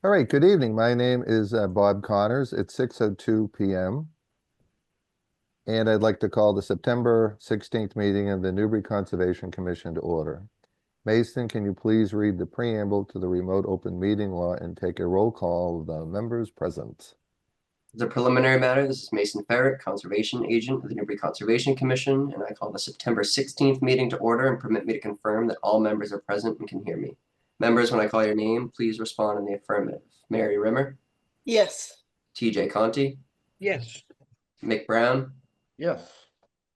All right, good evening. My name is Bob Connors. It's 6:02 p.m. And I'd like to call the September 16th meeting of the Newbury Conservation Commission to order. Mason, can you please read the preamble to the remote open meeting law and take a roll call of the members present? As a preliminary matter, this is Mason Ferret, Conservation Agent of the Newbury Conservation Commission, and I call the September 16th meeting to order and permit me to confirm that all members are present and can hear me. Members, when I call your name, please respond in the affirmative. Mary Rimmer, Yes. TJ Conti, Yes. Mick Brown, Yes.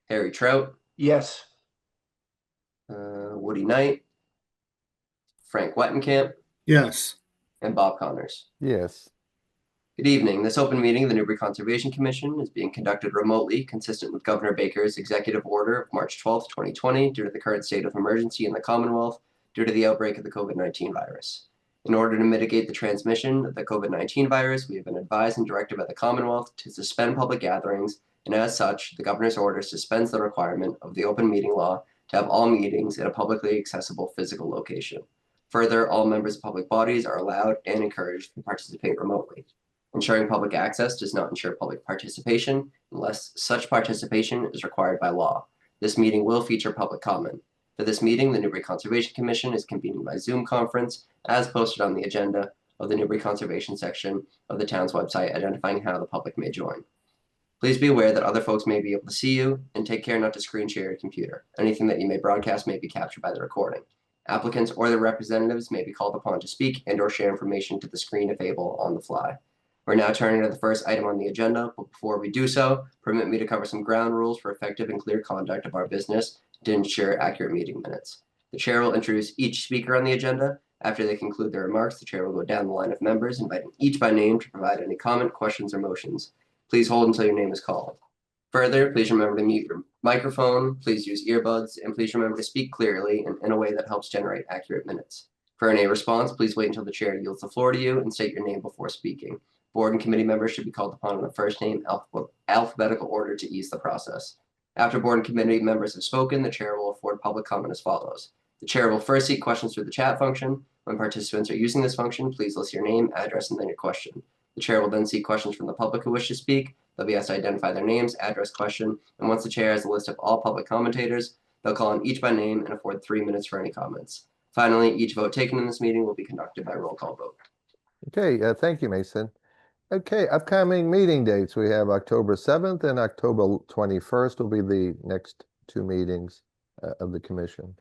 Harry Trout, Yes. Woody Knight, Frank Wettenkamp, Yes. and Bob Connors. Yes. Good evening. This open meeting of the Newbury Conservation Commission is being conducted remotely, consistent with Governor Baker's executive order of March 12th, 2020, due to the current state of emergency in the Commonwealth due to the outbreak of the COVID-19 virus. In order to mitigate the transmission of the COVID-19 virus, we have been advised and directed by the Commonwealth to suspend public gatherings, and as such, the governor's order suspends the requirement of the open meeting law to have all meetings at a publicly accessible physical location. Further, all members of public bodies are allowed and encouraged to participate remotely. Ensuring public access does not ensure public participation unless such participation is required by law. This meeting will feature public comment. For this meeting, the Newbury Conservation Commission is convening by Zoom conference as posted on the agenda of the Newbury Conservation section of the town's website, identifying how the public may join. Please be aware that other folks may be able to see you, and take care not to screen share your computer. Anything that you may broadcast may be captured by the recording. Applicants or their representatives may be called upon to speak and/or share information to the screen if able on the fly. We're now turning to the first item on the agenda, but before we do so, permit me to cover some ground rules for effective and clear conduct of our business to ensure accurate meeting minutes. The chair will introduce each speaker on the agenda. After they conclude their remarks, the chair will go down the line of members, inviting each by name to provide any comment, questions, or motions. Please hold until your name is called. Further, please remember to mute your microphone, please use earbuds, and please remember to speak clearly and in a way that helps generate accurate minutes. For any response, please wait until the chair yields the floor to you and state your name before speaking. Board and committee members should be called upon in the first name alphabetical order to ease the process. After board and committee members have spoken, the chair will afford public comment as follows. The chair will first seek questions through the chat function. When participants are using this function, please list your name, address, and then your question. The chair will then seek questions from the public who wish to speak. They'll be asked to identify their names, address, question, and once the chair has a list of all public commentators, they'll call on each by name and afford 3 minutes for any comments. Finally, each vote taken in this meeting will be conducted by roll call vote. Okay, thank you, Mason. Okay, upcoming meeting dates. We have October 7th and October 21st will be the next two meetings of the commission.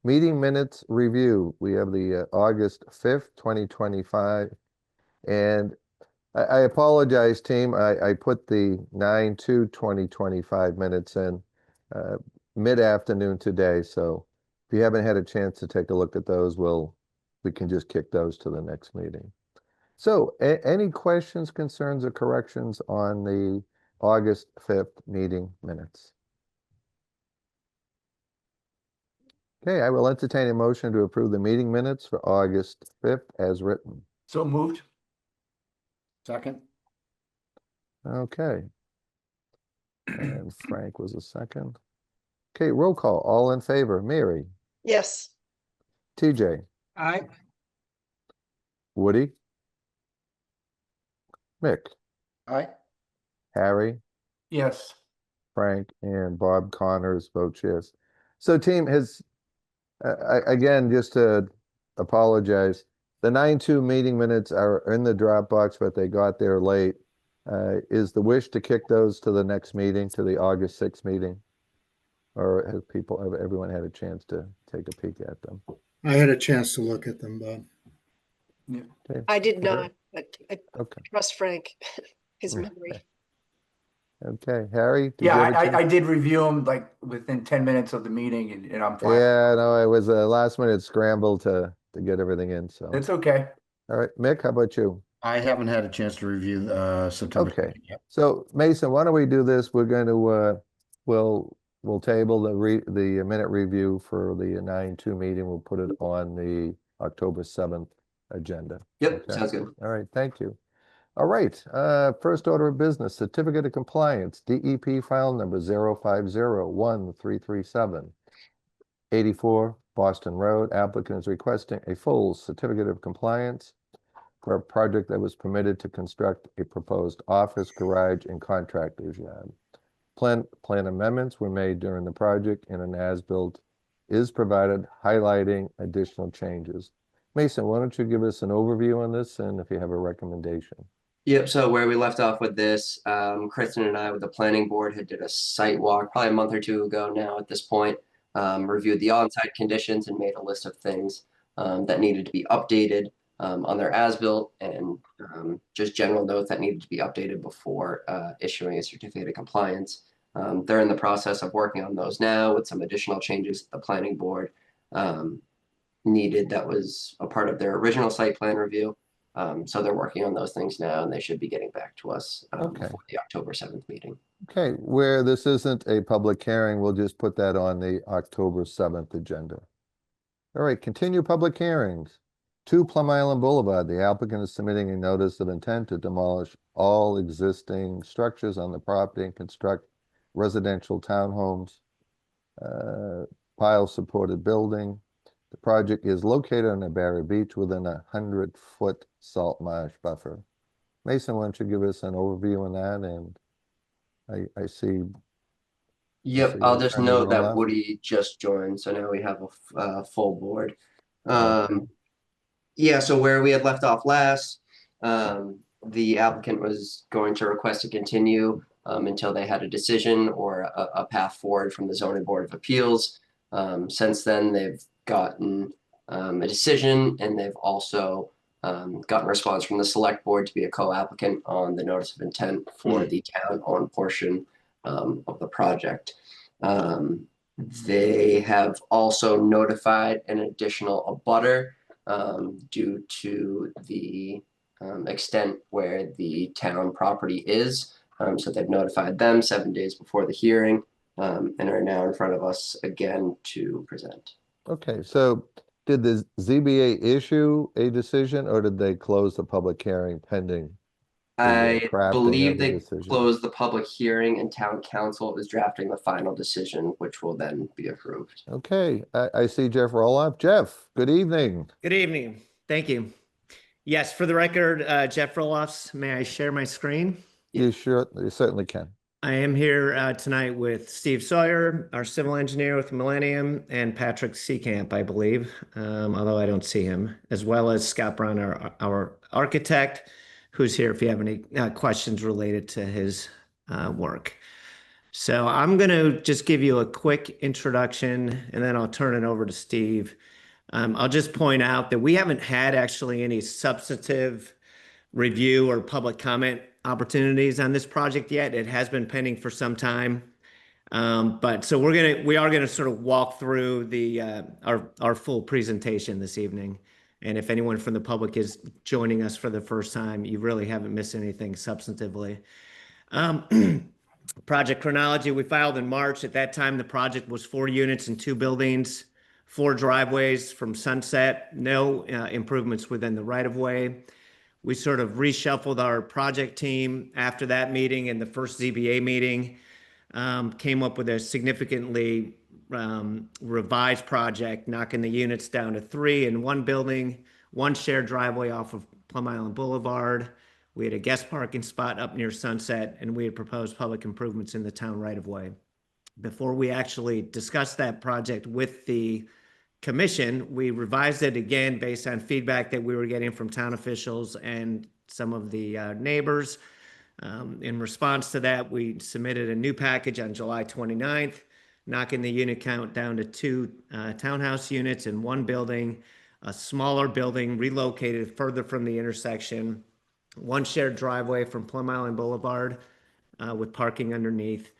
Meeting minutes review. We have the August 5th, 2025. And I apologize, team. I put the 9/2/2025 minutes in mid-afternoon today. So if you haven't had a chance to take a look at those, we can just kick those to the next meeting. So any questions, concerns, or corrections on the August 5th meeting minutes? Okay, I will entertain a motion to approve the meeting minutes for August 5th as written. So moved. Second. Okay. And Frank was a second. Okay, roll call. All in favor. Mary, Yes. TJ, Aye. Woody, Mick, Aye. Harry, Yes. Frank, and Bob Connors votes yes. So team has, again, just to apologize, the 9/2 meeting minutes are in the Dropbox, but they got there late. Is the wish to kick those to the next meeting, to the August 6th meeting? Or have everyone had a chance to take a peek at them? I had a chance to look at them, Bob. Okay. I did Sure. not, but I Okay. trust Frank, his Right. memory. Okay, Harry? did you Yeah, have a I chance? did review them like within 10 minutes of the meeting and I'm fine. Yeah, no, it was a last minute scramble to get everything in, so. It's okay. All right, Mick, how about you? I haven't had a chance to review September. Okay. Yep. So Mason, why don't we do this? We're going to, we'll table the minute review for the 9/2 meeting. We'll put it on the October 7th agenda. Yep, Okay. sounds good. All right, thank you. All right, first order of business, certificate of compliance, DEP file number 0501337, 84 Boston Road. Applicant is requesting a full certificate of compliance for a project that was permitted to construct a proposed office, garage, and contractor's yard. Plan amendments were made during the project, and an as-built is provided highlighting additional changes. Mason, why don't you give us an overview on this and if you have a recommendation? Yep, so where we left off with this, Kristen and I with the planning board had did a site walk probably a month or two ago now at this point, reviewed the on-site conditions and made a list of things that needed to be updated on their as-built and just general notes that needed to be updated before issuing a certificate of compliance. They're in the process of working on those now with some additional changes the planning board needed that was a part of their original site plan review. So they're working on those things now, and they should be getting back to us before the October 7th meeting. Okay, where this isn't a public hearing, we'll just put that on the October 7th agenda. All right, continue public hearings. 2 Plum Island Boulevard, the applicant is submitting a notice of intent to demolish all existing structures on the property and construct residential townhomes, pile-supported building. The project is located on the Barry Beach within a 100-foot salt marsh buffer. Mason, why don't you give us an overview on that? And I see. Yep, see I'll your just friend note that Roloff. Woody just joined, so now we have a full board. Okay. Yeah, so where we had left off last, the applicant was going to request to continue until they had a decision or a path forward from the Zoning Board of Appeals. Since then, they've gotten a decision, and they've also gotten a response from the Select Board to be a co-applicant on the notice of intent for the town-owned portion of the project. They have also notified an additional abutter due to the extent where the town property is. So they've notified them 7 days before the hearing and are now in front of us again to present. Okay, so did the ZBA issue a decision or did they close the public hearing pending? I crafting believe of the they decision? closed the public hearing and town council is drafting the final decision, which will then be approved. Okay, I see Jeff Roloff. Jeff, good evening. Good evening. Thank you. Yes, for the record, Jeff Roloffs, may I share my screen? You certainly can. I am here tonight with Steve Sawyer, our civil engineer with Millennium, and Patrick Seecamp, I believe, although I don't see him, as well as Scott Brown, our architect, who's here if you have any questions related to his work. So I'm going to just give you a quick introduction, and then I'll turn it over to Steve. I'll just point out that we haven't had actually any substantive review or public comment opportunities on this project yet. It has been pending for some time. But so we are gonna sort of walk through the our full presentation this evening. And if anyone from the public is joining us for the first time, you really haven't missed anything substantively. Project chronology, we filed in March. At that time, the project was 4 units and 2 buildings, 4 driveways from Sunset, no improvements within the right-of-way. We sort of reshuffled our project team after that meeting, and the first ZBA meeting came up with a significantly revised project, knocking the units down to 3 in 1 building, 1 shared driveway off of Plum Island Boulevard. We had a guest parking spot up near Sunset, and we had proposed public improvements in the town right-of-way. Before we actually discussed that project with the commission, we revised it again based on feedback that we were getting from town officials and some of the neighbors. In response to that, we submitted a new package on July 29th, knocking the unit count down to 2 townhouse units in 1 building, a smaller building relocated further from the intersection, 1 shared driveway from Plum Island Boulevard with parking underneath,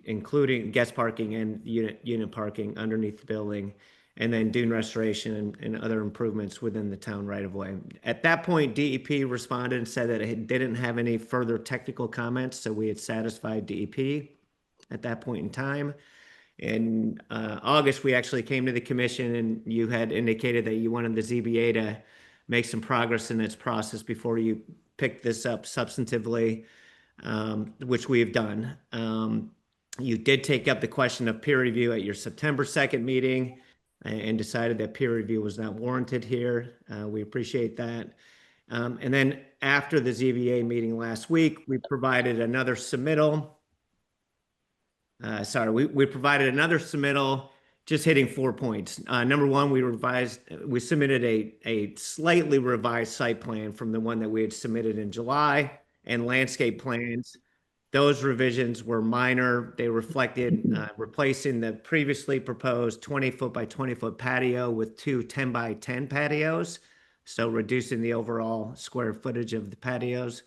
including guest parking and unit parking underneath the building, and then dune restoration and other improvements within the town right-of-way. At that point, DEP responded and said that it didn't have any further technical comments, so we had satisfied DEP at that point in time. In August, we actually came to the commission, and you had indicated that you wanted the ZBA to make some progress in its process before you pick this up substantively, which we have done. You did take up the question of peer review at your September 2nd meeting. and decided that peer review was not warranted here. We appreciate that. And then after the ZBA meeting last week, we provided another submittal. We provided another submittal, just hitting 4 points. Number one, we submitted a slightly revised site plan from the one that we had submitted in July, and landscape plans. Those revisions were minor. They reflected replacing the previously proposed 20-foot by 20-foot patio with two 10 by 10 patios, so reducing the overall square footage of the patios.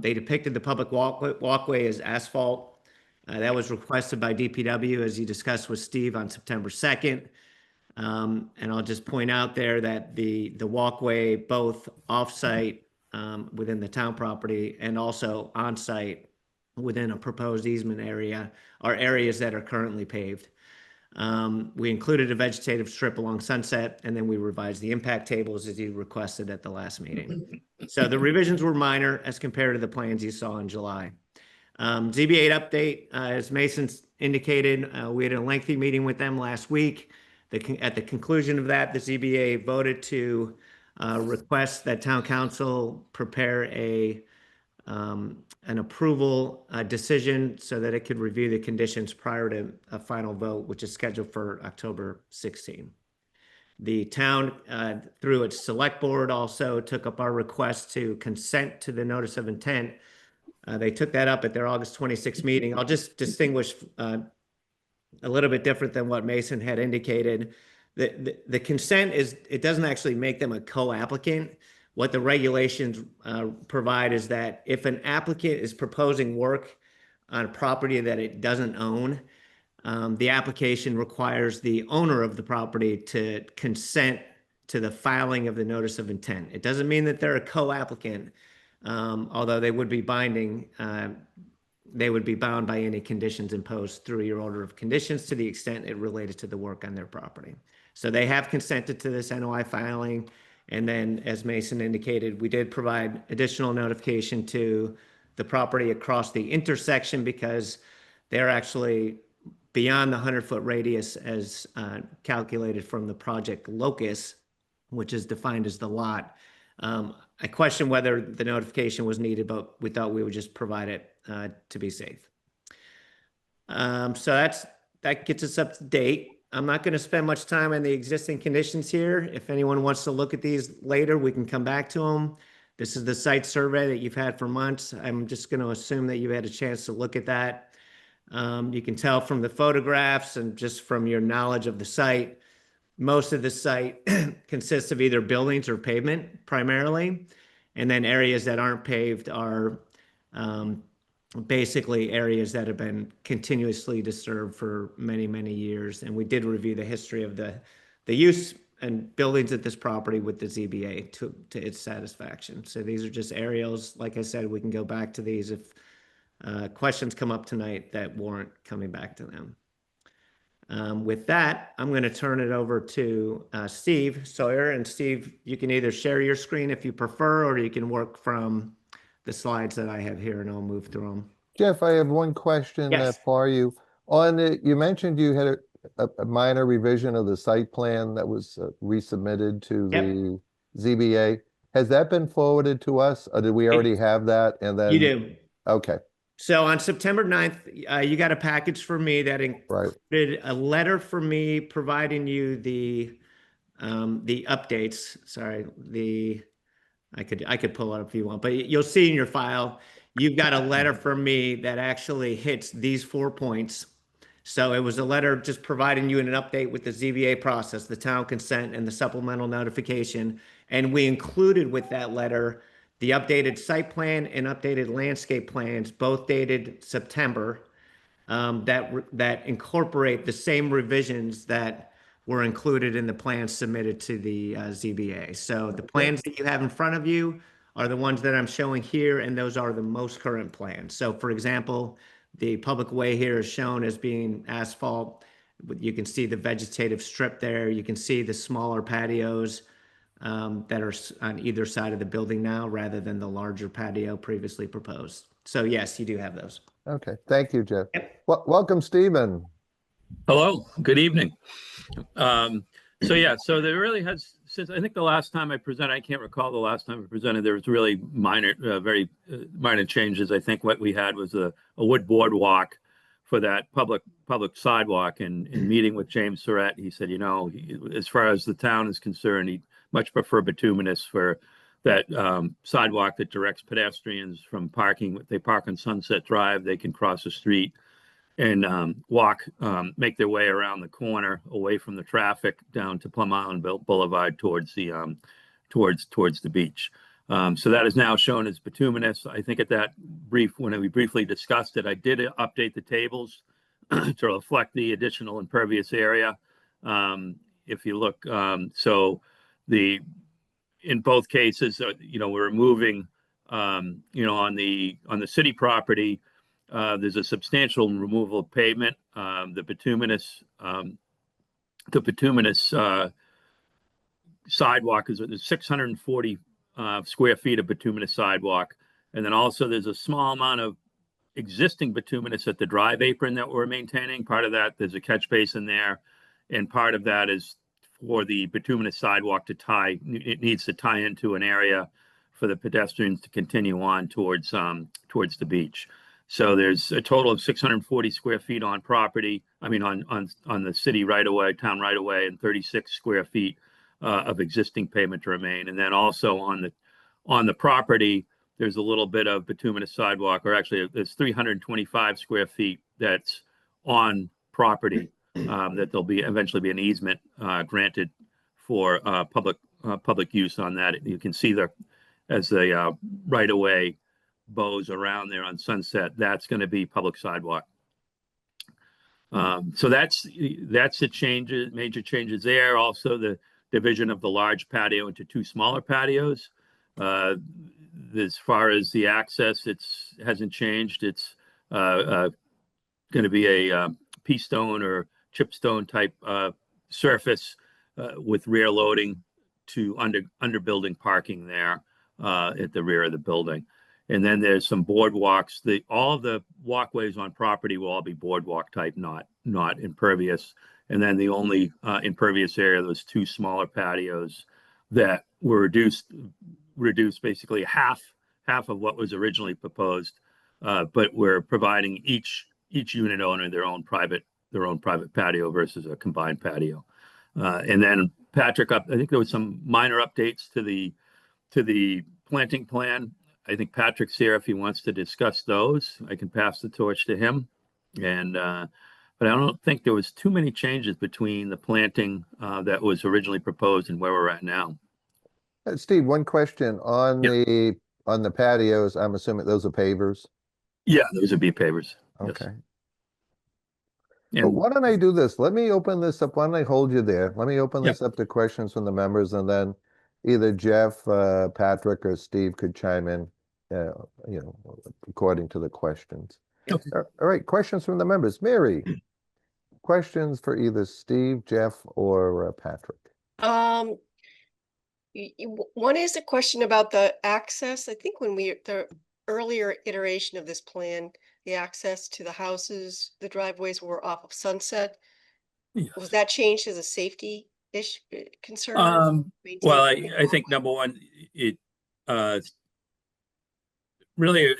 They depicted the public walkway as asphalt. That was requested by DPW, as you discussed with Steve on September 2nd. And I'll just point out there that the walkway, both off-site within the town property and also on-site within a proposed easement area, are areas that are currently paved. We included a vegetative strip along Sunset, and then we revised the impact tables as you requested at the last meeting. So the revisions were minor as compared to the plans you saw in July. ZBA update, as Mason indicated, we had a lengthy meeting with them last week. At the conclusion of that, the ZBA voted to request that town council prepare an approval decision so that it could review the conditions prior to a final vote, which is scheduled for October 16. The town, through its select board, also took up our request to consent to the notice of intent. They took that up at their August 26th meeting. I'll just distinguish a little bit different than what Mason had indicated. The consent it doesn't actually make them a co-applicant. What the regulations provide is that if an applicant is proposing work on a property that it doesn't own, the application requires the owner of the property to consent to the filing of the notice of intent. It doesn't mean that they're a co-applicant, although they would be binding. They would be bound by any conditions imposed through your order of conditions to the extent it related to the work on their property. So they have consented to this NOI filing. And then, as Mason indicated, we did provide additional notification to the property across the intersection because they're actually beyond the 100-foot radius as calculated from the project locus, which is defined as the lot. I question whether the notification was needed, but we thought we would just provide it to be safe. So that gets us up to date. I'm not going to spend much time on the existing conditions here. If anyone wants to look at these later, we can come back to them. This is the site survey that you've had for months. I'm just going to assume that you had a chance to look at that. You can tell from the photographs and just from your knowledge of the site, most of the site consists of either buildings or pavement primarily. And then areas that aren't paved are basically areas that have been continuously disturbed for many, many years. And we did review the history of the use and buildings at this property with the ZBA to its satisfaction. So these are just aerials. Like I said, we can go back to these if questions come up tonight that warrant coming back to them. With that, I'm going to turn it over to Steve Sawyer. And Steve, you can either share your screen if you prefer, or you can work from the slides that I have here, and I'll move through them. Jeff, I have one question Yes. for you. You mentioned you had a minor revision of the site plan that was resubmitted to Yep. the ZBA. Has that been forwarded to us, or did we already have that? And then You do. Okay, So on September 9th, you got a package for me that right. included a letter for me providing you the updates. Sorry, I could pull it up if you want, but you'll see in your file, you've got a letter from me that actually hits these 4 points. So it was a letter just providing you an update with the ZBA process, the town consent, and the supplemental notification. And we included with that letter the updated site plan and updated landscape plans, both dated September, that incorporate the same revisions that were included in the plans submitted to the ZBA. So the plans that you have in front of you are the ones that I'm showing here, and those are the most current plans. So for example, the public way here is shown as being asphalt. You can see the vegetative strip there. You can see the smaller patios that are on either side of the building now, rather than the larger patio previously proposed. So yes, you do have those. Okay, thank you, Jeff. Yep. Welcome, Stephen. Hello, good evening. So yeah, so there really has, since I think the last time I presented, I can't recall the last time I presented, there was really minor, very minor changes. I think what we had was a wood boardwalk for that public sidewalk, and in meeting with James Surratt, he said, you know, as far as the town is concerned, he'd much prefer bituminous for that sidewalk that directs pedestrians from parking. If they park on Sunset Drive, they can cross the street and walk, make their way around the corner away from the traffic down to Plum Island Boulevard towards the towards the beach. So that is now shown as bituminous. I think at that when we briefly discussed it, I did update the tables to reflect the additional impervious area. If you look, so in both cases, you know, we're removing, you know, on the city property, there's a substantial removal of pavement. The bituminous sidewalk is 640 square feet of bituminous sidewalk, and then also there's a small amount of existing bituminous at the drive apron that we're maintaining. Part of that, there's a catch basin there, and part of that is for the bituminous sidewalk to tie. It needs to tie into an area for the pedestrians to continue on towards the beach. So there's a total of 640 square feet on property. I mean, on the city right away, town right away, and 36 square feet of existing pavement to remain. And then also on the property, there's a little bit of bituminous sidewalk, or actually there's 325 square feet that's on property that there'll be eventually be an easement granted for public use on that. You can see as the right away bows around there on Sunset, that's going to be public sidewalk. So that's the changes, major changes there. Also, the division of the large patio into two smaller patios. As far as the access, hasn't changed. It's going to be a pea stone or chipstone type surface with rear loading to under building parking there at the rear of the building. And then there's some boardwalks. All of the walkways on property will all be boardwalk type, not impervious. And then the only impervious area, those two smaller patios that were reduced basically half of what was originally proposed, but we're providing each unit owner their own private patio versus a combined patio. And then Patrick, I think there was some minor updates to the planting plan. I think Patrick's here if he wants to discuss those. I can pass the torch to him. And but I don't think there was too many changes between the planting that was originally proposed and where we're at now. Steve, one question on the patios. I'm assuming those are pavers. Yeah, those would be pavers. Okay. Yes. But why don't I do this? Let me open this up. Why don't I hold you there? Let me open this up to questions from the members, and then either Jeff, Patrick, or Steve could chime in, you know, according to the questions. Okay. All right, questions from the members. Mary, questions for either Steve, Jeff, or Patrick? One is a question about the access. I think when the earlier iteration of this plan, the access to the houses, the driveways were off of Sunset. Yes. Was that changed as a safety concern? Well, I think number one, it really,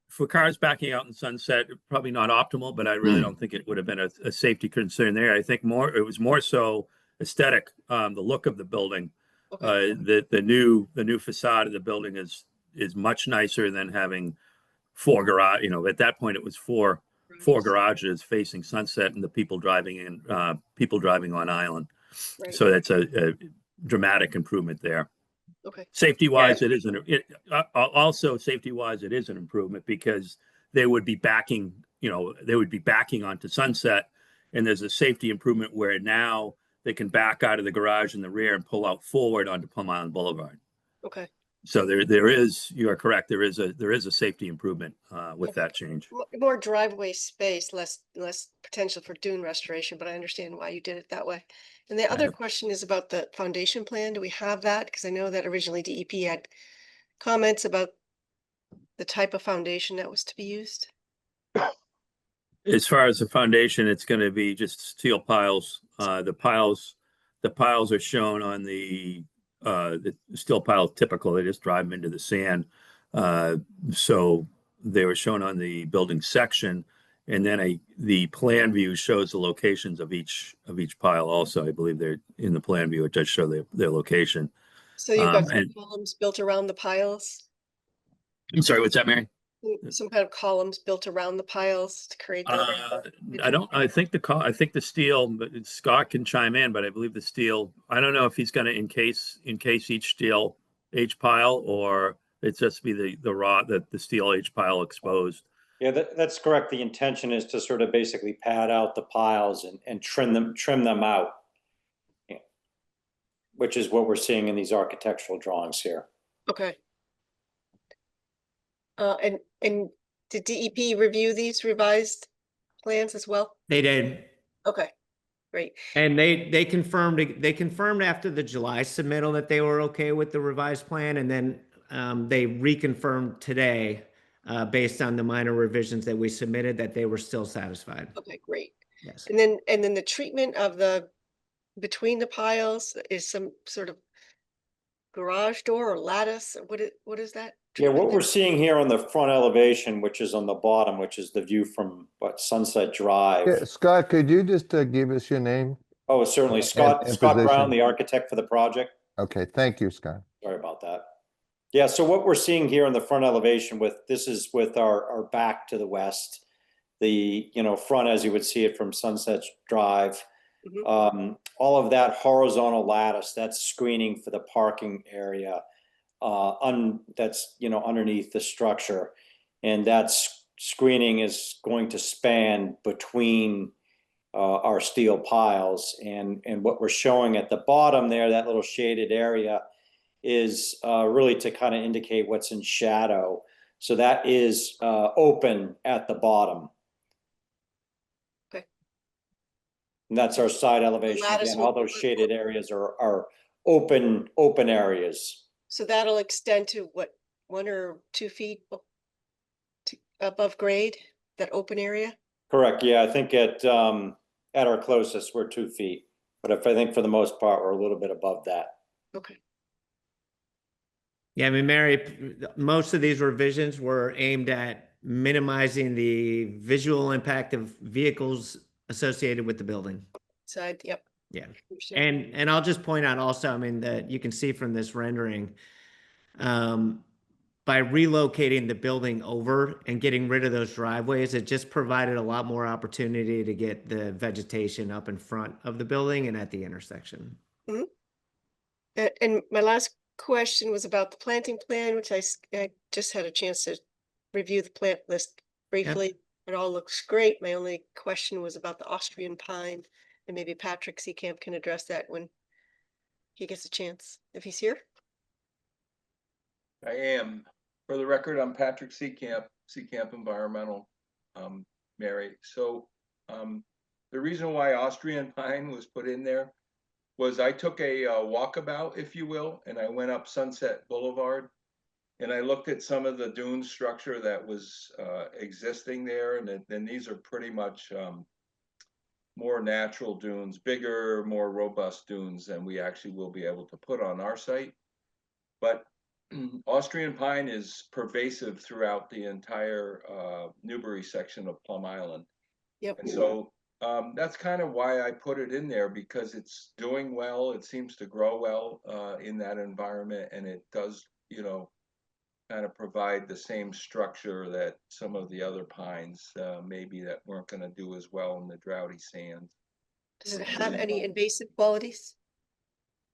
for cars backing out in Sunset, probably not optimal, but I really don't think it would have been a safety concern there. I think it was more so aesthetic, the look of the building. Okay. The new facade of the building is much nicer than having four garage. You know, at that point it was four garages facing Sunset and the people driving on Island. Right. So that's a dramatic improvement there. Okay. Safety wise, it is also safety wise, it is an improvement because they would be backing onto Sunset, and there's a safety improvement where now they can back out of the garage in the rear and pull out forward onto Plum Island Boulevard. Okay. So there is, you are correct. There is a safety improvement with that change. More driveway space, less potential for dune restoration, but I understand why you did it that way. And the other question is about the foundation plan. Do we have that? Because I know that originally DEP had comments about the type of foundation that was to be used. As far as the foundation, it's going to be just steel piles. The piles are shown on the steel piles typical. They just drive them into the sand. So they were shown on the building section, and then the plan view shows the locations of each pile. Also, I believe they're in the plan view. It does show their location. So you've got some And columns built around the piles? I'm sorry, what's that, Mary? Some kind of columns built around the piles to create that? I think the steel, but Scott can chime in, but I believe the steel, I don't know if he's gonna encase each pile, or it's just be the raw, the steel H pile exposed. Yeah, that's correct. The intention is to sort of basically pad out the piles and trim them out. Yeah. Which is what we're seeing in these architectural drawings here. Okay. And did DEP review these revised plans as well? They did. Okay, great. And they confirmed after the July submittal that they were okay with the revised plan, and then they reconfirmed today, based on the minor revisions that we submitted, that they were still satisfied. Okay, great. Yes. And then the treatment of between the piles is some sort of garage door or lattice? What is that? Yeah, what treatment we're there? seeing here on the front elevation, which is on the bottom, which is the view from Sunset Drive. Yeah, Scott, could you just give us your name? Oh, certainly. And Scott position. Brown, the architect for the project. Okay, thank you, Scott. Sorry about that. Yeah, so what we're seeing here on the front elevation this is with our back to the west. The, front, as you would see it from Sunset Drive. Mhm. All of that horizontal lattice, that's screening for the parking area. That's underneath the structure, and that screening is going to span between our steel piles, and what we're showing at the bottom there, that little shaded area, is really to kind of indicate what's in shadow. So that is open at the bottom. Okay. And that's our side elevation. lattice Again, all will- those shaded areas are open areas. So that'll extend to what, 1 or 2 feet above grade, that open area? Correct, yeah, I think at our closest, we're 2 feet. But I think for the most part, we're a little bit above that. Okay. Yeah, I mean, Mary, most of these revisions were aimed at minimizing the visual impact of vehicles associated with the building. Side, yep. Yeah. Understand. And I'll just point out also, I mean, that you can see from this rendering, by relocating the building over and getting rid of those driveways, it just provided a lot more opportunity to get the vegetation up in front of the building and at the intersection. And my last question was about the planting plan, which I just had a chance to review the plant list briefly. It all looks great. My only question was about the Austrian pine, and maybe Patrick Seekamp can address that when he gets a chance, if he's here. I am. For the record, I'm Patrick Seekamp Environmental, Mary. So the reason why Austrian pine was put in there was I took a walkabout, if you will, and I went up Sunset Boulevard, and I looked at some of the dune structure that was existing there, and then these are pretty much more natural dunes, bigger, more robust dunes than we actually will be able to put on our site. But Austrian pine is pervasive throughout the entire Newbury section of Plum Island. Yep. And so that's kind of why I put it in there, because it's doing well. It seems to grow well in that environment, and it does, kind of provide the same structure that some of the other pines maybe that weren't going to do as well in the droughty sands. Does it have any invasive qualities?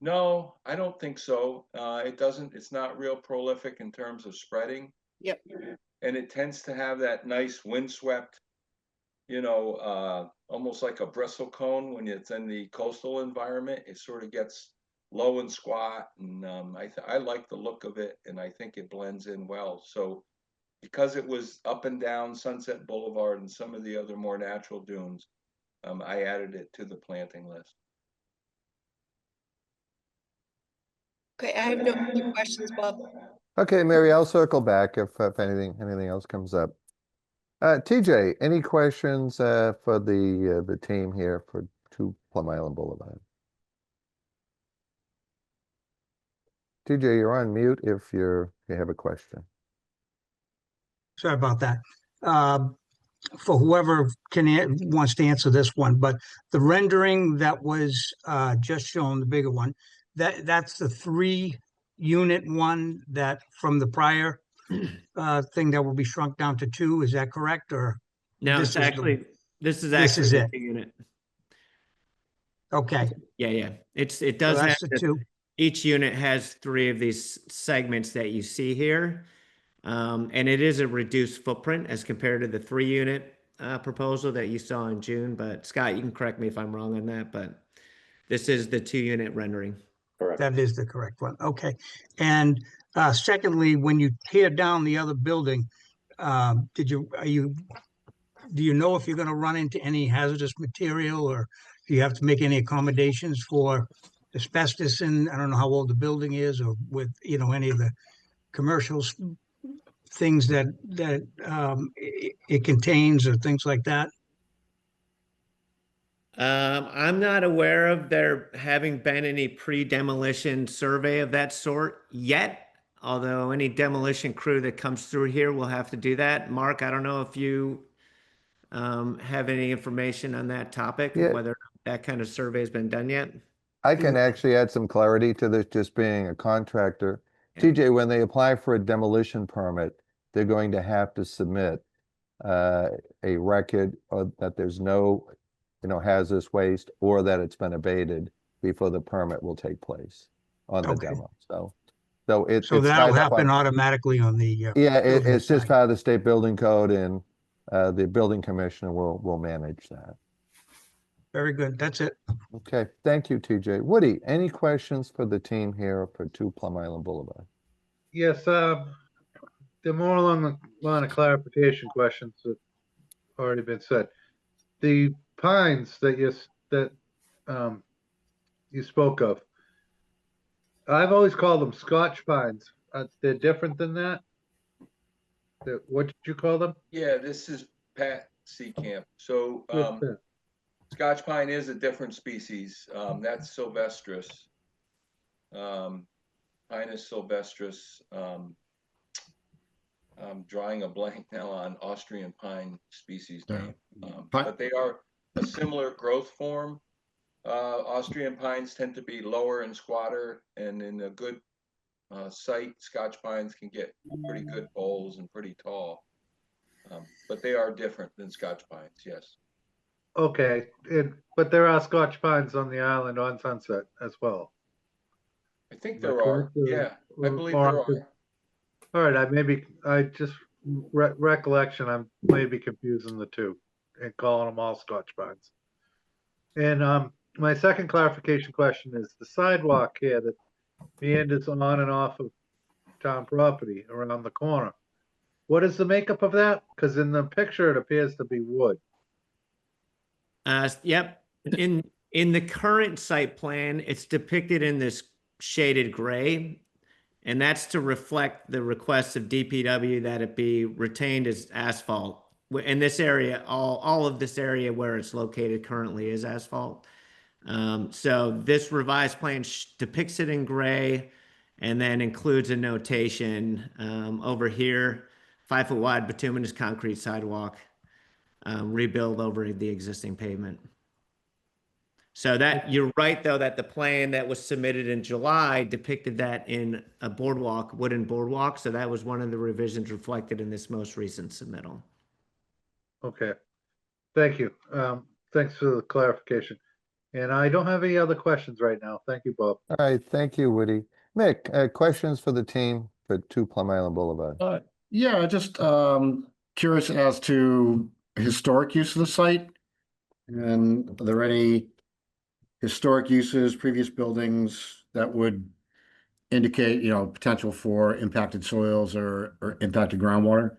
No, I don't think so. It doesn't, it's not real prolific in terms of spreading. Yep. And it tends to have that nice windswept, almost like a bristle cone when it's in the coastal environment. It sort of gets low and squat, and I like the look of it, and I think it blends in well. So because it was up and down Sunset Boulevard and some of the other more natural dunes, I added it to the planting list. Okay, I have no further questions, Bob. Okay, Mary, I'll circle back if anything else comes up. TJ, any questions for the team here for 2 Plum Island Boulevard? TJ, you're on mute if you have a question. Sorry about that. For whoever wants to answer this one, but the rendering that was just shown, the bigger one, that's the 3-unit one that from the prior thing that will be shrunk down to 2. Is that correct? Or No, this it's is the- actually, this is this actually is the it. 2-unit. Okay, Yeah. It so does have, that's the 2. each unit has 3 of these segments that you see here. And it is a reduced footprint as compared to the 3-unit proposal that you saw in June. But Scott, you can correct me if I'm wrong on that, but this is the 2-unit rendering. Correct. That is the correct one. Okay. And secondly, when you tear down the other building, do you know if you're going to run into any hazardous material, or do you have to make any accommodations for asbestos in, I don't know how old the building is, or with, any of the commercials, things that it contains or things like that? I'm not aware of there having been any pre-demolition survey of that sort yet, although any demolition crew that comes through here will have to do that. Mark, I don't know if you have any information on that topic, Yeah. whether that kind of survey has been done yet. I can actually add some clarity to this, just being a contractor. Yeah. TJ, when they apply for a demolition permit, they're going to have to submit a record that there's no, hazardous waste, or that it's been abated before the permit will take place on the Okay. demo. So So it's that'll tied up happen on- automatically on the Yeah, building it's just side. part of the state building code, and the building commissioner will manage that. Very good. That's it. Okay, thank you, TJ. Woody, any questions for the team here for 2 Plum Island Boulevard? Yes, they're more along the line of clarification questions that already been said. The pines that you spoke of, I've always called them Scotch pines. They're different than that? What did you call them? Yeah, this is Pat Seacamp. So, Scotch pine is a different species. That's sylvestris. Pinus sylvestris. I'm drawing a blank now on Austrian pine species name. But they are a similar growth form. Austrian pines tend to be lower and squatter, and in a good site, Scotch pines can get pretty good boles and pretty tall. But they are different than Scotch pines, yes. Okay, but there are Scotch pines on the island on Sunset as well. I think Is that there are, correct? yeah, I believe Or- there are. All right, I just recollection, I'm maybe confusing the two and calling them all Scotch pines. And my second clarification question is the sidewalk here that meanders on and off of town property around the corner. What is the makeup of that? Because in the picture, it appears to be wood. Yep. In the current site plan, it's depicted in this shaded gray, and that's to reflect the request of DPW that it be retained as asphalt. In this area, all of this area where it's located currently is asphalt. So this revised plan depicts it in gray, and then includes a notation over here, 5-foot wide bituminous concrete sidewalk, rebuild over the existing pavement. So that, you're right, though, that the plan that was submitted in July depicted that in a boardwalk, wooden boardwalk. So that was one of the revisions reflected in this most recent submittal. Okay, thank you. Thanks for the clarification. And I don't have any other questions right now. Thank you, Bob. All right, thank you, Woody. Mick, questions for the team for 2 Plum Island Boulevard? Yeah, just curious as to historic use of the site. And are there any historic uses, previous buildings that would indicate, potential for impacted soils or impacted groundwater?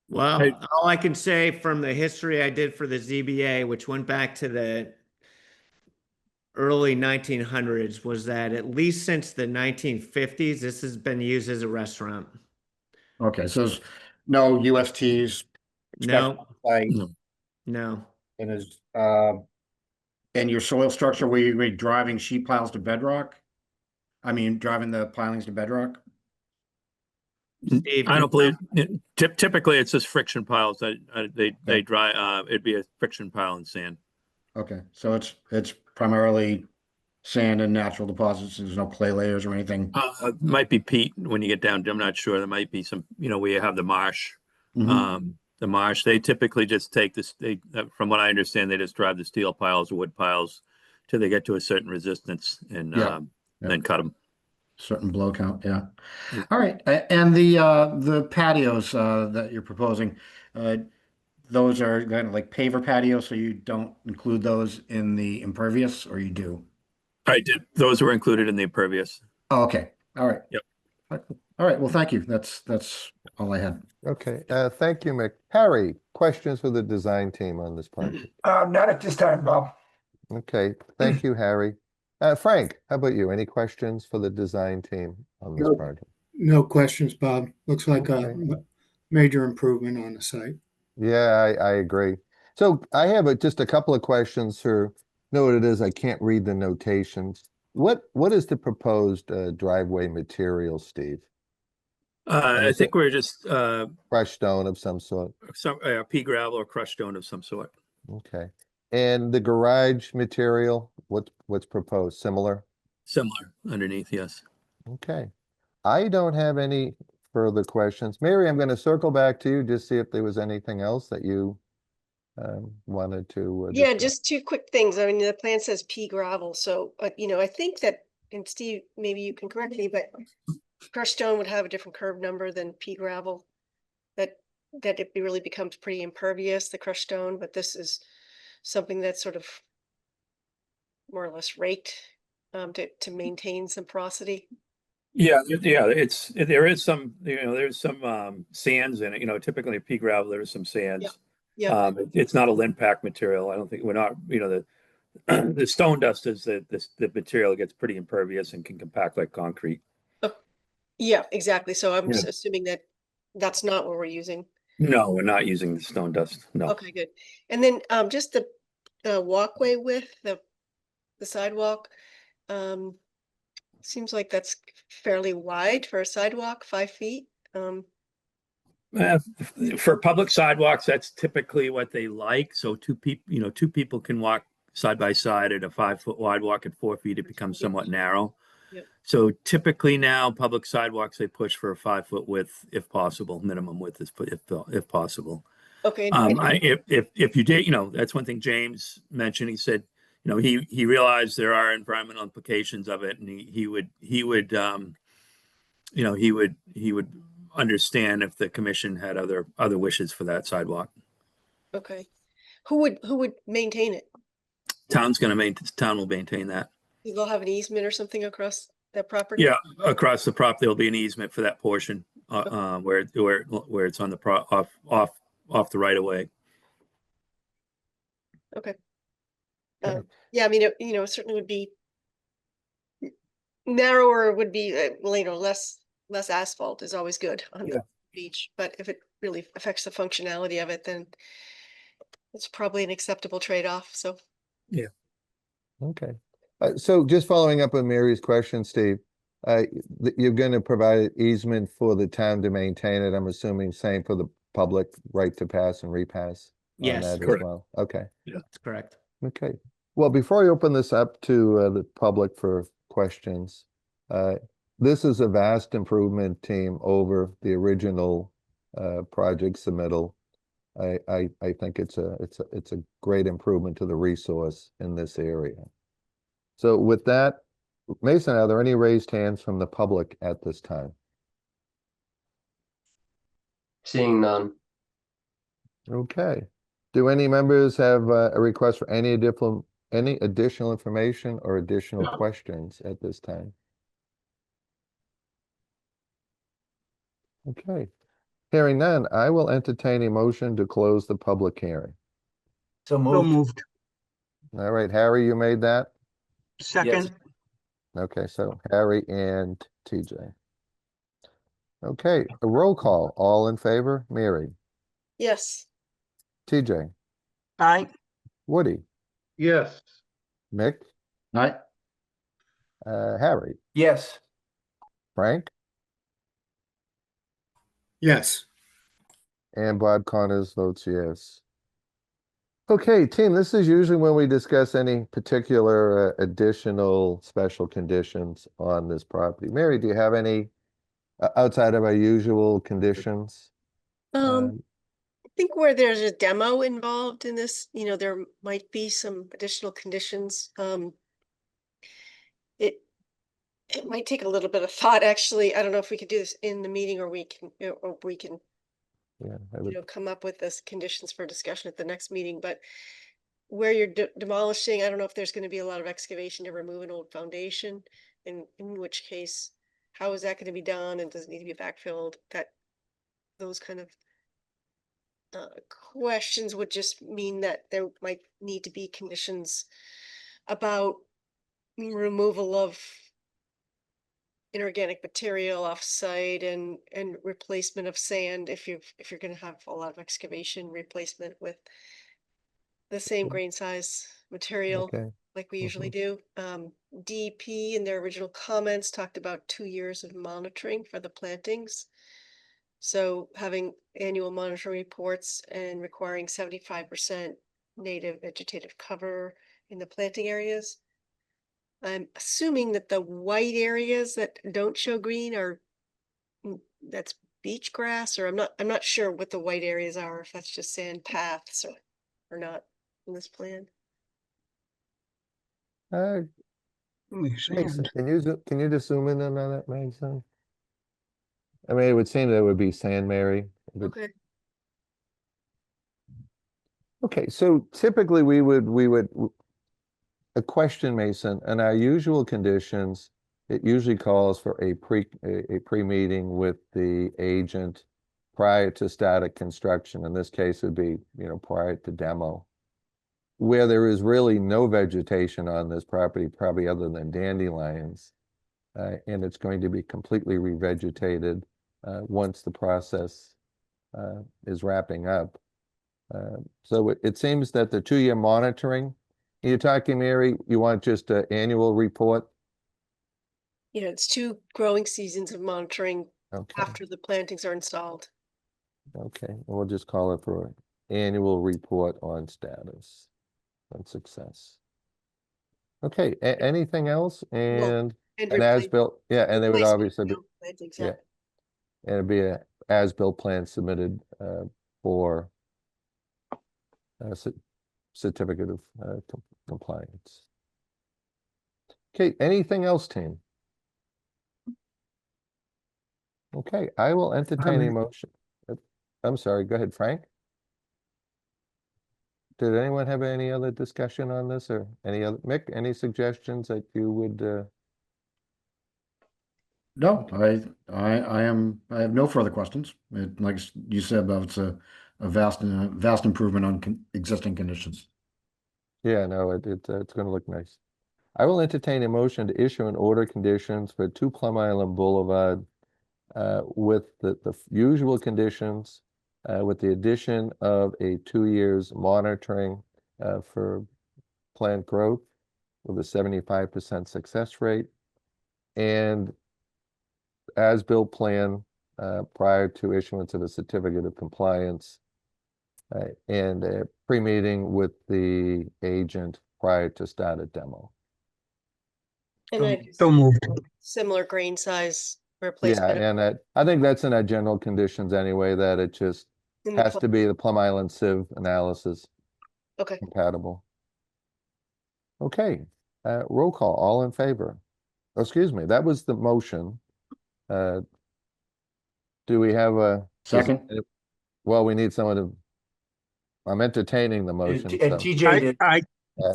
Well, all I can say from the history I did for the ZBA, which went back to the early 1900s, was that at least since the 1950s, this has been used as a restaurant. Okay, so no USTs. No, Like, No. no. and is, and your soil structure, where you're driving sheet piles to bedrock? I mean, driving the pilings to bedrock? Steve, I don't believe, typically it's just friction piles that they Okay. dry, it'd be a friction pile and sand. Okay, so it's primarily sand and natural deposits. There's no clay layers or anything. Might be peat when you get down, I'm not sure. There might be some, where you have the marsh. Mhm. The marsh, they typically just take this, from what I understand, they just drive the steel piles or wood piles till they get to a certain resistance and Yeah. then cut them. Certain blow count, yeah. Yeah. All right, and the patios that you're proposing, those are kind of like paver patios, so you don't include those in the impervious, or you do? I did, those were included in the impervious. Oh, okay, all right. Yep. All right, well, thank you. That's all I had. Okay, thank you, Mick. Harry, questions for the design team on this project? Not at this time, Bob. Okay, thank you, Harry. Frank, how about you? Any questions for the design team on this No. project? No questions, Bob. Looks like a Okay. major improvement on the site. Yeah, I agree. So I have just a couple of questions for, know what it is, I can't read the notations. What is the proposed driveway material, Steve? I is think it- we're just Crushed stone of some sort? some pea gravel or crushed stone of some sort. Okay. And the garage material, what's proposed? Similar? Similar underneath, yes. Okay. I don't have any further questions. Mary, I'm going to circle back to you, just see if there was anything else that you wanted to. Yeah, discuss. just two quick things. I mean, the plan says pea gravel, so, I think that, and Steve, maybe you can correct me, but crushed stone would have a different curve number than pea gravel. That it really becomes pretty impervious, the crushed stone, but this is something that's sort of more or less raked to maintain some porosity. Yeah, there is some, there's some sands in it, typically pea gravel, there's some sands. Yeah, It's not a lint pack material. I don't think we're not, the stone dust is the material gets pretty impervious and can compact like concrete. yeah, exactly. So I'm Yeah. assuming that that's not what we're using. No, we're not using the stone dust. No. Okay, good. And then just the walkway width, the sidewalk, seems like that's fairly wide for a sidewalk, 5 feet. For public sidewalks, that's typically what they like. So two people can walk side by side at a 5-foot wide walk. At 4 feet, it becomes somewhat narrow. Yep. So typically now public sidewalks, they push for a 5-foot width if possible, minimum width if possible. Okay. If you did, that's one thing James mentioned. He said, he realized there are environmental implications of it, and he would understand if the commission had other wishes for that sidewalk. Okay. Who would maintain it? Town will maintain that. They'll have an easement or something across that property? Yeah, across the property, there'll be an easement for that portion, where it's on the off the right of way. Okay. Okay. Yeah, I mean, it certainly would be narrower, would be, less asphalt is always good on the beach, but if it really affects the functionality of it, then it's probably an acceptable trade-off, so. Yeah. Okay. So just following up on Mary's question, Steve, you're going to provide easement for the town to maintain it. I'm assuming same for the public right to pass and repass on Yes, that as correct. well. Okay. That's correct. Okay. Well, before I open this up to the public for questions, this is a vast improvement, team, over the original project submittal. I think it's a great improvement to the resource in this area. So with that, Mason, are there any raised hands from the public at this time? Seeing none. Okay. Do any members have a request for any additional information or additional questions at this time? Okay. Hearing none, I will entertain a motion to close the public hearing. So So moved. moved. All right, Harry, you made that? Second, Okay, so Harry and TJ. Okay, a roll call. All in favor? Mary, Yes, TJ, Aye. Woody, Yes. Mick, Aye. Harry, Yes. Frank, Yes. and Bob Connors votes yes. Okay, team, this is usually when we discuss any particular additional special conditions on this property. Mary, do you have any outside of our usual conditions? I think where there's a demo involved in this, there might be some additional conditions. It might take a little bit of thought, actually. I don't know if we could do this in the meeting or we can, Yeah, I would, come up with this conditions for discussion at the next meeting, but where you're demolishing, I don't know if there's gonna be a lot of excavation to remove an old foundation, in which case, how is that gonna be done, and does it need to be backfilled? Those kind of questions would just mean that there might need to be conditions about removal of inorganic material off-site and replacement of sand if you're going to have a lot of excavation, replacement with the same grain size material okay. like we usually do. DEP in their original comments talked about 2 years of monitoring for the plantings. So having annual monitoring reports and requiring 75% native vegetative cover in the planting areas. I'm assuming that the white areas that don't show green are that's beach grass, or I'm not sure what the white areas are, if that's just sand paths or not in this plan. Mason, can you just zoom in on that, Mason? I mean, it would seem that it would be sand, Mary. but- Okay. Okay, so typically we would a question, Mason, and our usual conditions, it usually calls for a pre-meeting with the agent prior to static construction. In this case, it would be, prior to demo. Where there is really no vegetation on this property, probably other than dandelions, and it's going to be completely revegetated once the process is wrapping up. So it seems that the 2-year monitoring, you're talking, Mary, you want just an annual report? It's 2 growing seasons of monitoring Okay, after the plantings are installed. okay, we'll just call it for annual report on status and success. Okay, anything else? And an as-built, yeah, and they would obviously be, yeah. And it'd be a as-built plan submitted for certificate of compliance. Okay, anything else, team? Okay, I will entertain a motion. I'm sorry, go ahead, Frank. Did anyone have any other discussion on this or any other, Mick, any suggestions that you would? No, I have no further questions. Like you said, it's a vast improvement on existing conditions. Yeah, no, it's going to look nice. I will entertain a motion to issue an order conditions for 2 Plum Island Boulevard with the usual conditions, with the addition of a 2 years monitoring for plant growth with a 75% success rate, and as-built plan prior to issuance of a certificate of compliance, and a pre-meeting with the agent prior to start a demo. And I So moved. similar grain size Yeah, replacement. and I think that's in our general conditions anyway, that it just in the has to be the Plum Island Civ analysis Okay. compatible. Okay, roll call, all in favor? Oh, excuse me, that was the motion. Do we have a? Second? Well, we need someone to, I'm entertaining the motion. And so- TJ did.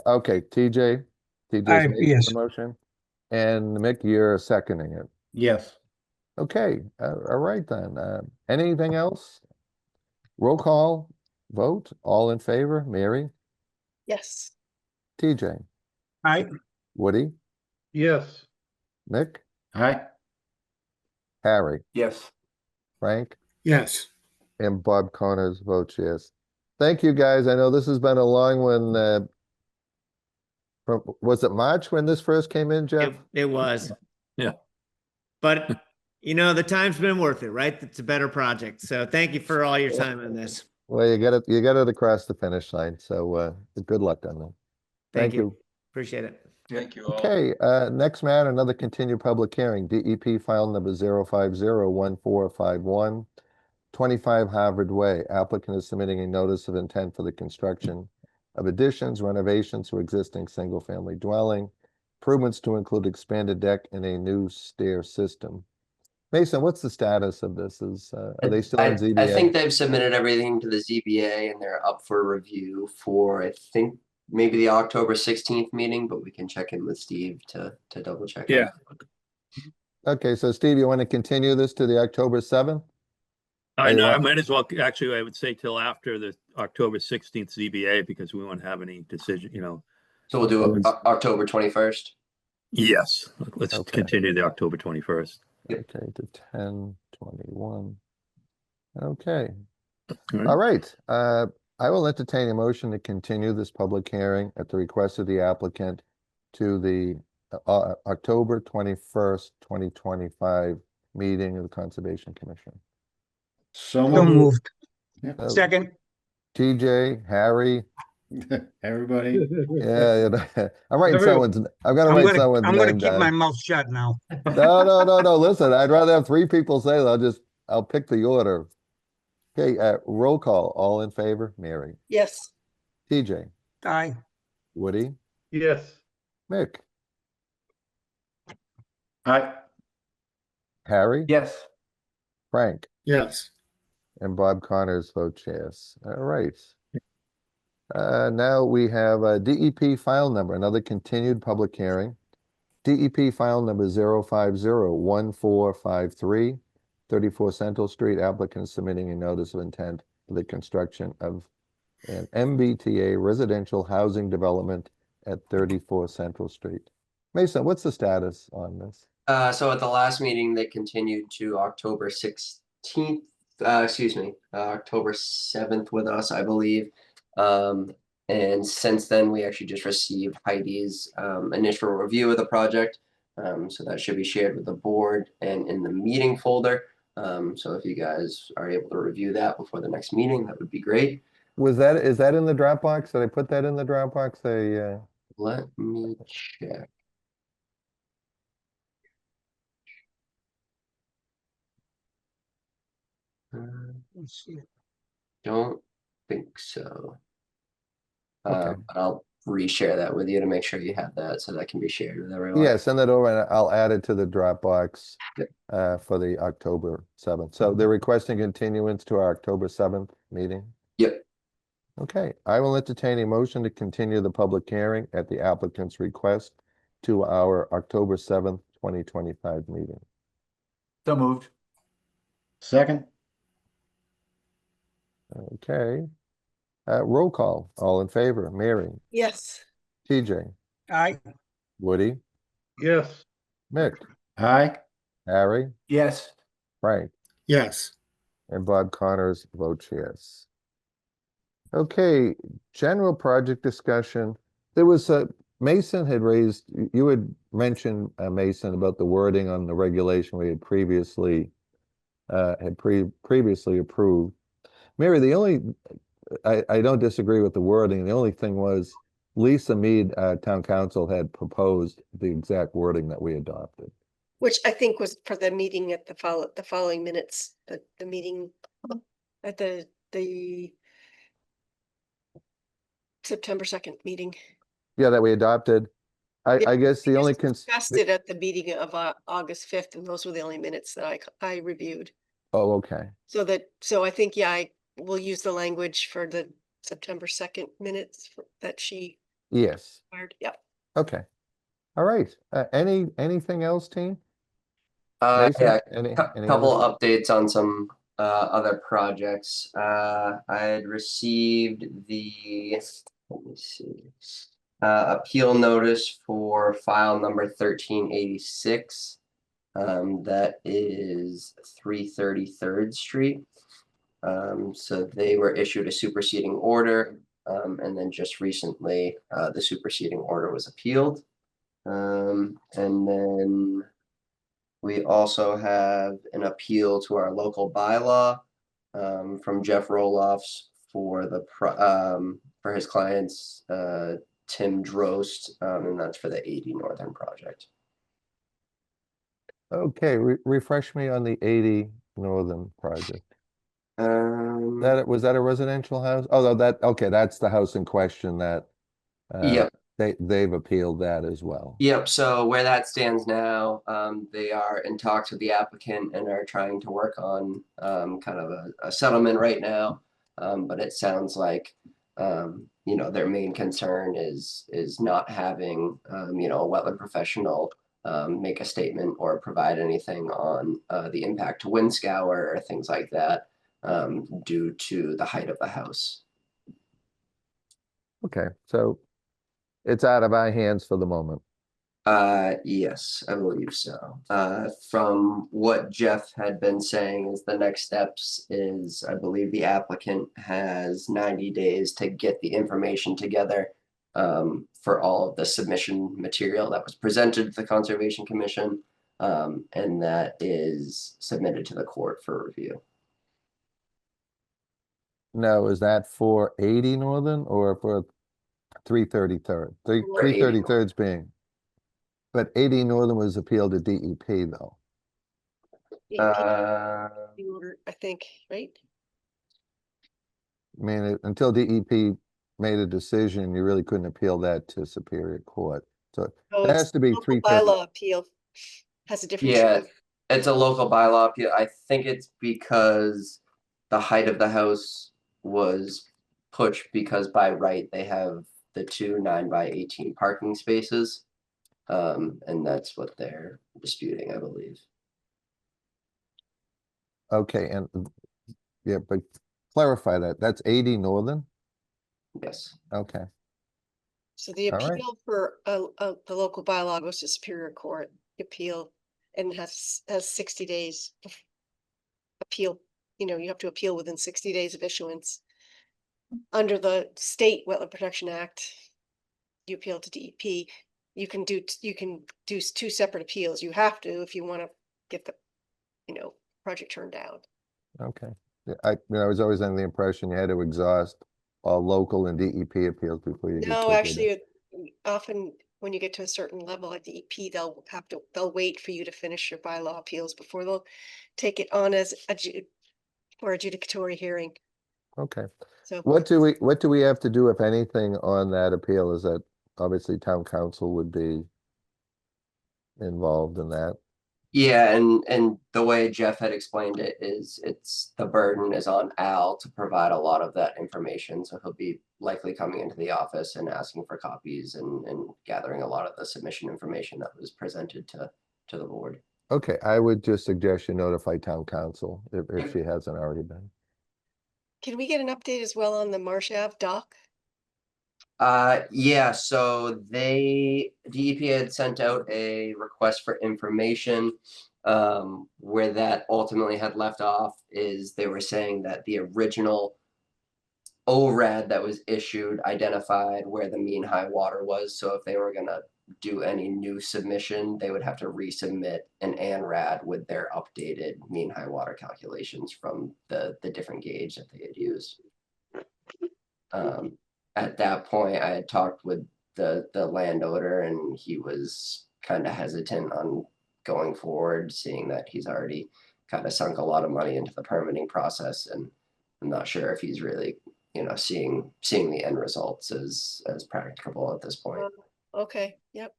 Okay, TJ's making yes. the motion, and Mick, you're seconding it. Yes. Okay, all right then. Anything else? Roll call, vote, all in favor, Mary, Yes. TJ, Aye. Woody, Yes. Mick, Aye. Harry, Yes. Frank, Yes. and Bob Connors votes yes. Thank you, guys. I know this has been a long one. Was it March when this first came in, Jeff? It was. Yeah. But, you know, the time's been worth it, right? It's a better project. So thank you for all your time on this. Well, you got it across the finish line, so good luck on that. Thank you. Appreciate it. Thank you all. Okay, next matter, another continued public hearing, DEP file number 0501451, 25 Harvard Way. Applicant is submitting a notice of intent for the construction of additions, renovations to existing single-family dwelling, improvements to include expanded deck and a new stair system. Mason, what's the status of this? Are they still on ZBA? I think they've submitted everything to the ZBA and they're up for review for, I think, maybe the October 16th meeting, but we can check in with Steve to double check. Yeah. Okay, so Steve, you want to continue this to the October 7th? I you know, I want- might as well, actually, I would say till after the October 16th ZBA, because we won't have any decision, you know. So we'll do October 21st. Yes, let's Okay. continue the October 21st. Okay, to 10/21. Okay, All all right. I will entertain a motion to continue this public hearing at the request of the applicant to the October 21st, 2025 meeting of the Conservation Commission. So So moved. moved. Uh, Second, TJ, Harry, Everybody. yeah, I'm writing Everyone. someone's, I'm gonna write someone's I'm gonna name keep my down. mouth shut now. No, listen, I'd rather have three people say that. I'll pick the order. Okay, roll call, all in favor, Mary, Yes. TJ, Aye. Woody, Yes. Mick, Aye. Harry, Yes. Frank, Yes. and Bob Connors votes yes. All right. Now we have a DEP file number, another continued public hearing. DEP file number 0501453, 34 Central Street. Applicant submitting a notice of intent for the construction of an MBTA residential housing development at 34 Central Street. Mason, what's the status on this? So at the last meeting, they continued to October 16th, October 7th with us, I believe. And since then, we actually just received Heidi's initial review of the project. So that should be shared with the board and in the meeting folder. So if you guys are able to review that before the next meeting, that would be great. Is that in the Dropbox? Did I put that in the Dropbox? Let me check. Let's see. Don't think so. Okay. But I'll reshare that with you to make sure you have that so that can be shared with everyone. Yeah, send that over and I'll add it to the Dropbox Yep. for the October 7th. So they're requesting continuance to our October 7th meeting. Yep. Okay, I will entertain a motion to continue the public hearing at the applicant's request to our October 7th, 2025 meeting. So moved. Second. Okay. Roll call, all in favor, Mary, Yes. TJ, Aye. Woody, Yes. Mick, Aye. Harry, Yes. Frank, Yes. and Bob Connors votes yes. Okay, general project discussion. There was Mason had raised, you had mentioned, Mason, about the wording on the regulation we had previously previously approved. Mary, I don't disagree with the wording. The only thing was Lisa Mead, town council, had proposed the exact wording that we adopted. Which I think was for the meeting at the following minutes, the meeting at the September 2nd meeting. Yeah, that we adopted. Yeah, I guess the only Discussed it at the meeting of August 5th, and those were the only minutes that I reviewed. Oh, okay. So I think, yeah, I will use the language for the September 2nd minutes that she Yes. required. Yeah. Okay. All right. Anything else, team? Yeah, Any couple other- updates on some other projects. I had received the, let me see, appeal notice for file number 1386. That is 330 3rd Street. So they were issued a superseding order, and then just recently, the superseding order was appealed. And then we also have an appeal to our local bylaw from Jeff Roloffs for for his clients, Tim Drost, and that's for the 80 Northern project. Okay, refresh me on the 80 Northern project. Um, Was that a residential house? Oh, no, okay, that's the house in question that Yep. they've appealed that as well. Yep, so where that stands now, they are in talks with the applicant and are trying to work on kind of a settlement right now. But it sounds like their main concern is not having a wetland professional make a statement or provide anything on the impact to wind scour or things like that due to the height of the house. Okay, so it's out of our hands for the moment. Yes, I believe so. From what Jeff had been saying is the next steps is I believe the applicant has 90 days to get the information together for all of the submission material that was presented to the Conservation Commission, and that is submitted to the court for review. No, is that for 80 Northern or for 333rd? For 80 333rd's being, but 80 Northern was appealed to DEP though. The order, I think, right? I mean, until DEP made a decision, you really couldn't appeal that to Superior Court. So Oh, it it's has to be local 330. bylaw appeal has a different. Yeah, it's a local bylaw appeal. I think it's because the height of the house was pushed because by right they have the 2 9x18 parking spaces. And that's what they're disputing, I believe. Okay, and yeah, but clarify that. That's 80 Northern? Yes. Okay. So the All right. appeal for the local bylaw goes to Superior Court, appeal, and has 60 days. Appeal, you have to appeal within 60 days of issuance. Under the State Wetland Protection Act, you appeal to DEP. You can do 2 separate appeals. You have to if you want to get the, project turned down. Okay. Yeah, I was always under the impression you had to exhaust all local and DEP appeals before you could. No, take it. actually, often when you get to a certain level at DEP, they'll wait for you to finish your bylaw appeals before they'll take it on as for adjudicatory hearing. Okay. So What do we have to do, if anything, on that appeal? Is that obviously town council would be involved in that? Yeah, and the way Jeff had explained it is the burden is on Al to provide a lot of that information. So he'll be likely coming into the office and asking for copies and gathering a lot of the submission information that was presented to the board. Okay, I would just suggest you notify town council if she hasn't already been. can we get an update as well on the Marsh Ave dock? Yeah, so DEP had sent out a request for information. Where that ultimately had left off is they were saying that the original ORAD that was issued identified where the mean high water was. So if they were gonna do any new submission, they would have to resubmit an ANRAD with their updated mean high water calculations from the different gauge that they had used. At that point, I had talked with the landowner, and he was kind of hesitant on going forward, seeing that he's already kind of sunk a lot of money into the permitting process, and I'm not sure if he's really, seeing the end results as practicable at this point. Okay, yep.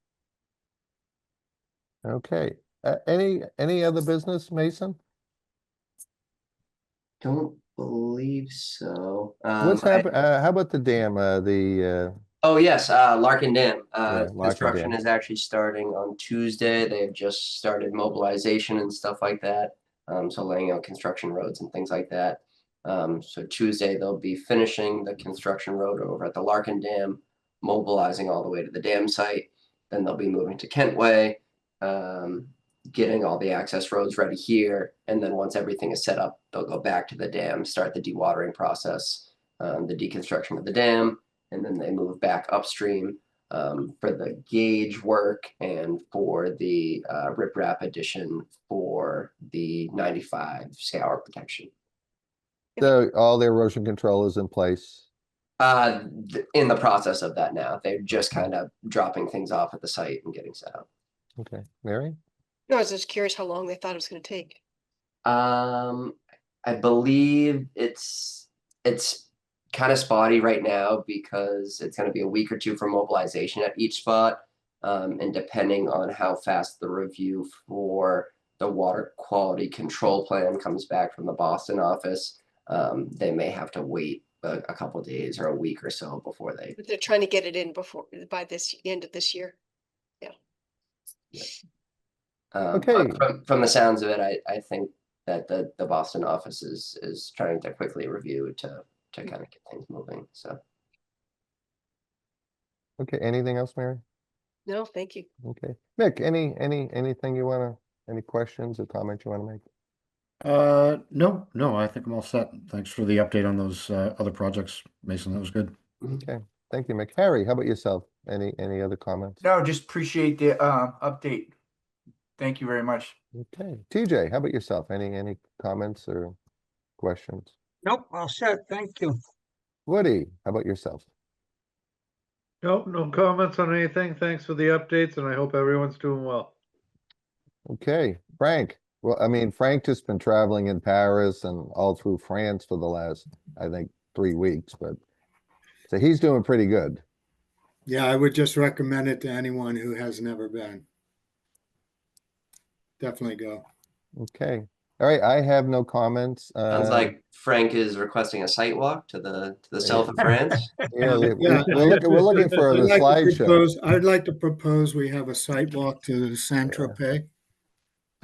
Okay, any other business, Mason? Don't believe so. What's happened? How about the dam? Oh, yes, Larkin Dam. Larkin Construction Dam. is actually starting on Tuesday. They've just started mobilization and stuff like that. So laying out construction roads and things like that. So Tuesday they'll be finishing the construction road over at the Larkin Dam, mobilizing all the way to the dam site. Then they'll be moving to Kentway, getting all the access roads ready here. And then once everything is set up, they'll go back to the dam, start the dewatering process, the deconstruction of the dam, and then they move back upstream for the gauge work and for the riprap addition for the 95 scour protection. So all the erosion control is in place. In the process of that now, they're just kind of dropping things off at the site and getting set up. Okay, Mary? No, I was just curious how long they thought it was gonna take. I believe it's kind of spotty right now because it's going to be a week or two for mobilization at each spot. And depending on how fast the review for the water quality control plan comes back from the Boston office, they may have to wait a couple days or a week or so before they. But they're trying to get it in by this end of this year. Okay. But from the sounds of it, I think that the Boston office is trying to quickly review to kind of get things moving. So. Okay, anything else, Mary? No, thank you. Okay, Mick, anything you wanna, any questions or comments you wanna make? No, I think I'm all set. Thanks for the update on those other projects, Mason. That was good. Okay, thank you, Mick. Harry, how about yourself? Any other comments? No, just appreciate the update. Thank you very much. Okay, TJ, how about yourself? Any comments or questions? Nope, all set. Thank you. Woody, how about yourself? Nope, no comments on anything. Thanks for the updates and I hope everyone's doing well. Okay, Frank. Well, I mean, Frank just been traveling in Paris and all through France for the last, I think, 3 weeks, but so he's doing pretty good. Yeah, I would just recommend it to anyone who has never been. Definitely go. Okay, all right, I have no comments. Sounds like Frank is requesting a site walk to the south of France. Yeah, Yeah, we're looking for the slideshow. I'd like to propose we have a site walk to Saint-Tropez.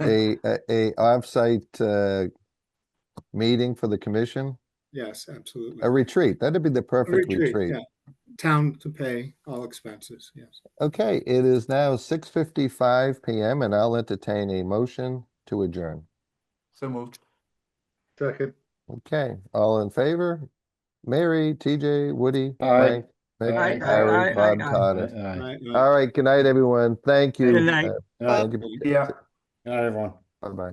A offsite meeting for the commission, Yes, absolutely. a retreat. That'd be the perfect retreat. Yeah. Town to pay all expenses, yes. Okay, it is now 6:55 PM and I'll entertain a motion to adjourn. So moved. Second. Okay, all in favor? Mary, TJ, Woody, Aye. Frank, Mick, Aye, Harry, aye, Bob, aye, aye. Todd. Right, right. All right, good night, everyone. Thank you. Good night. Thank you. Yeah. All right, everyone. Bye-bye.